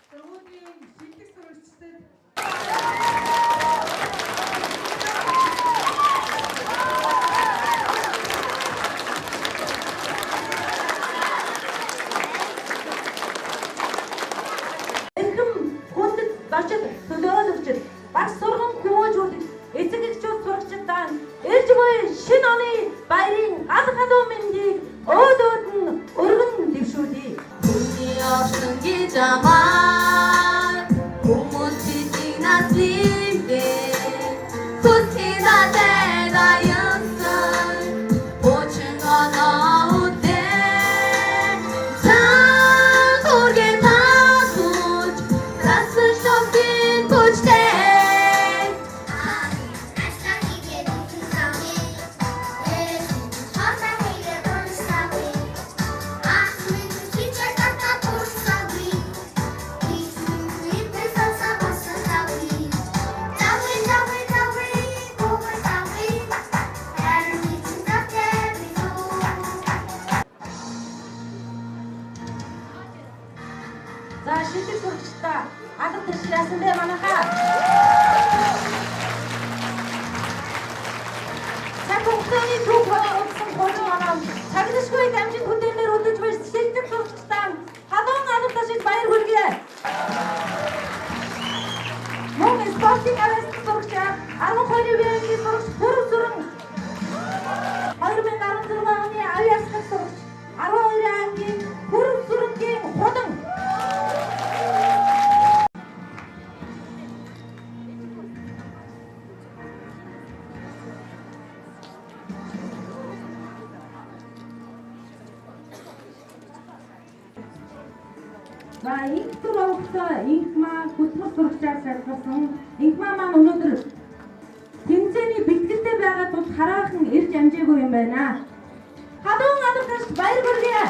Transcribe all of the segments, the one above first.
Сургуулийн шилдэг сурагчдад Бачид төлөөлөгчд бас сургам хүмүүжүүд эцэг эхчүүд сурагчдаа ээлж буй шинэ оны баярын гал халуун мэндийг өөдөөд нь өргөн дэвшүүлье. Хүний орсон гэж амаар хүмүүсийн наслимдээ хүсэндээ даяасан очин онооудээ За шилдэг сурагчдаа алга төсөл яасан бэ манайхаа? Цаг хугацааны түүх болсон болон манай цаглашгүй дамжин хөдөөнөр өдөж буй шилдэг сурагчдаа халуун алга төсөл баяр хүргэе. Мөн спортын авьяас сурагчдаа 12 үеийн сурагч Төрөв Зүрэн 2016 оны авьяас сурагч 12 ангийн Төрөв Зүрэнгийн худан За инх төрөвхтэй инхмаа хөтмөр сурагчаар шалгасан инхмаа маань өнөөдөр тэмцээний бэлтгэлтэй байгаа тул хараахан ирж амжаагүй юм байна. Халуун алгадаас баяр хүргэе.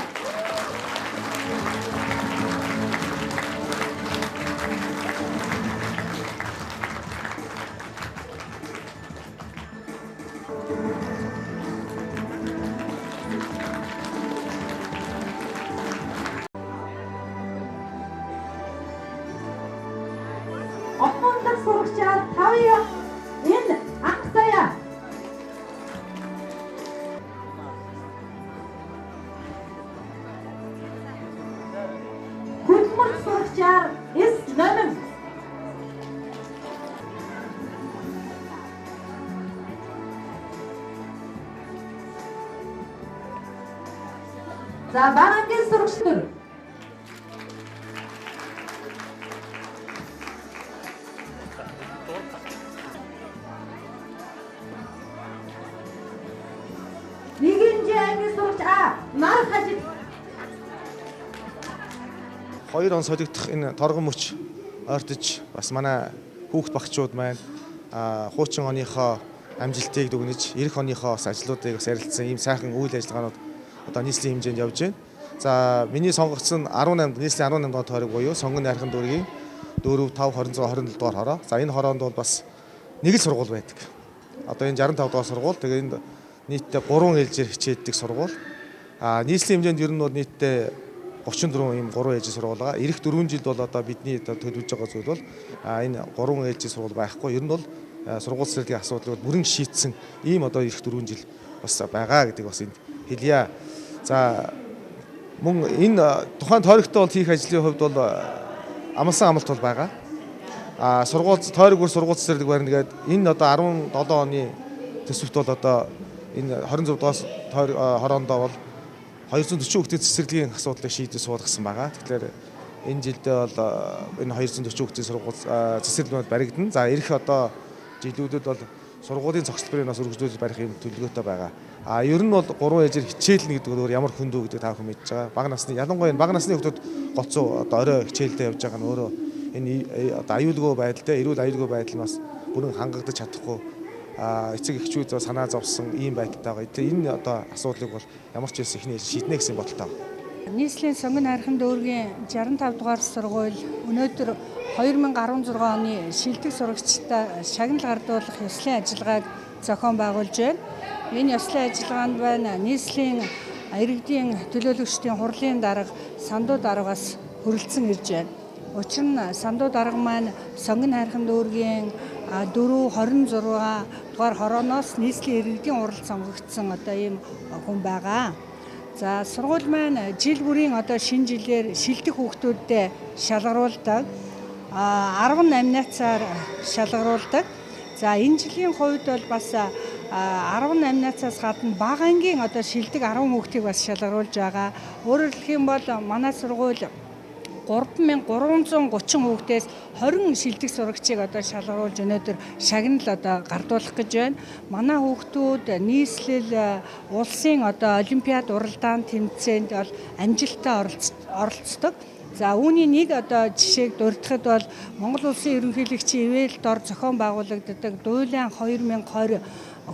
Отмондог сурагчаар 5 энэ анх заяа. Хөтмөр сурагчаар эс номин. За багангийн сурагчдэр нар хажид 2 он солигдох энэ торгон мөч ойртож бас манай хүүхд багчууд маань хуучин оныхоо амжилтыг дүгнэж ирэх оныхоо бас ажлуудыг бас ярилцсан ийм сайхан үйл ажиллагаанууд одоо нийслэлийн хэмжээнд явж байна. За миний сонгогдсон 18 нийслэлийн 18 дугаар тойрог буюу сонгон найрхан дүүргийн 4, 5, 26, 27 дугаар хороо. За энэ хороонд бол бас нэг л сургууль байдаг. Одоо энэ 65 дугаар сургууль тэгээ энд нийтдээ 3 ээлжээр хичээдэг сургууль. Нийслэлийн хэмжээнд ер нь бол нийтдээ 34 ийм 3 ээлжийн сургууль байгаа. Ирэх 4 жилд бол одоо бидний төлөвлөж байгаа зүйл бол энэ 3 ээлжийн сургууль байхгүй. Ер нь бол сургууль цэцэрлэгийн асуудлыг бүрэн шийдсэн ийм одоо ирэх 4 жил бас байгаа гэдэг бас энд хэлье. За мөн энэ тухайн тойрогтой бол хийх ажлын хувьд бол амлсан амлалт бол байгаа. Сургууль тойрог бүр сургууль цэцэрлэг барина гэдэг энэ одоо 17 оны төсөвт бол одоо энэ 26 дугаар хороондоо бол 240 хүүхдийн цэцэрлэгийн асуудлыг шийдэж суулгасан байгаа. Тэгэхээр энэ жилдээ бол энэ 240 хүүхдийн сургууль цэцэрлэгүүд баригдана. За ирэх одоо жилүүдэд бол сургуулийн цогцлборыг бас өргөжлүүлж барих юм төлөвлөгөөтэй байгаа. Ер нь бол 3 ээлжээр хичээлнэ гэдэг нь ямар хөндөө гэдэг та бүхэн мэдж байгаа. Бага насны ялангуяа бага насны хүүхдүүд голцоо одоо орой хичээлдээ явж байгаа нь өөрөө энэ одоо аюулгүй байдалтай эрүүл аюулгүй байдал нас бүрэн хангагдаж чадахгүй эцэг эхчүүд санаа зовсон ийм байдалтай байгаа. Энэ одоо асуудлыг бол ямар ч хэлсэн ихний шийднэ гэсэн бодолтой байна. Нийслэлийн сонгон найрхан дүүргийн 65 дугаар сургууль өнөөдөр 2016 оны шилдэг сурагчдаа шагнал гардуулах ёслолын ажиллагааг зохион байгуулж байна. Энэ ёслолын ажиллагаанд байна нийслэлийн иргэдийн төлөөлөгчдийн хурлын дарга, сандуу даргаас хүрэлцэн ирж байна. Учир нь Самдуу дарга маань Сонгон хайрхан дүүргийн 4-26 дугаар хорооноос нийслэлийн иргэдийн уралд сонгогдсон одоо ийм хүн байгаа. За сургууль маань жил бүрийн одоо шинэ жилээр шилдэг хүүхдүүдэд шалгаруулдаг. 18 найцаар шалгаруулдаг. За энэ жилийн хувьд бол бас 18 найцаас гадна бага ангийн одоо шилдэг 10 хүүхдийг бас шалгаруулж байгаа. Өөрөөр хэлэх юм бол манай сургууль 3330 хүүхдээс 20 шилдэг сурагчийг одоо шалгаруулж өнөөдөр шагнал одоо гардуулах гэж байна. Манай хүүхдүүд нийслэл улсын одоо олимпиад уралдаан тэмцээнд бол амжилттай оролцдог. За үүний нэг одоо жишээг дурдахад бол Монгол улсын ерөнхийлөгчийн ивэл дор зохион байгуулагддаг Дуйлан 2020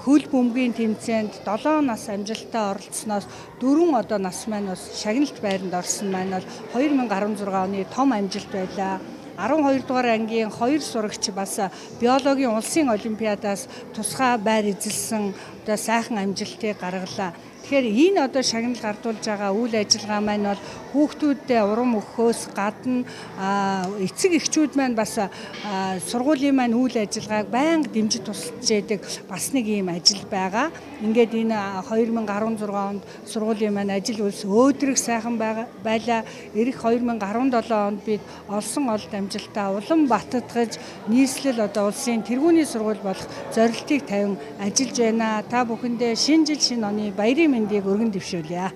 хөл бөмбөгийн тэмцээнд 7 нас амжилттай оролцсноос 4 одоо нас маань бас шагналт байранд орсон маань бол 2016 оны том амжилт байлаа. 12 дугаар ангийн 2 сурагч бас биологийн улсын олимпиадаас тусгай байр эзэлсэн одоо сайхан амжилтыг гаргалаа. Тэгэхээр энэ одоо шагнал гардуулж байгаа үйл ажиллагаа маань бол хүүхдүүдэд урам өгөхөөс гадна эцэг эхчүүд маань бас сургуулийн маань үйл ажиллагааг байнга дэмжиж тусалж яадаг бас нэг ийм ажил байгаа. Ингээд энэ 2016 онд сургуулийн маань ажил үйлс өөдрөг сайхан байлаа. Ирэх 2017 онд бид олсон олд амжилтаа Улаанбаатарт нийслэл одоо улсын тэргүүний сургууль болох зорилтыг тавин ажиллаж байна. Та бүхэндээ шинэ жил шинэ оны баярын мэндийг өргөн дэвшүүлье.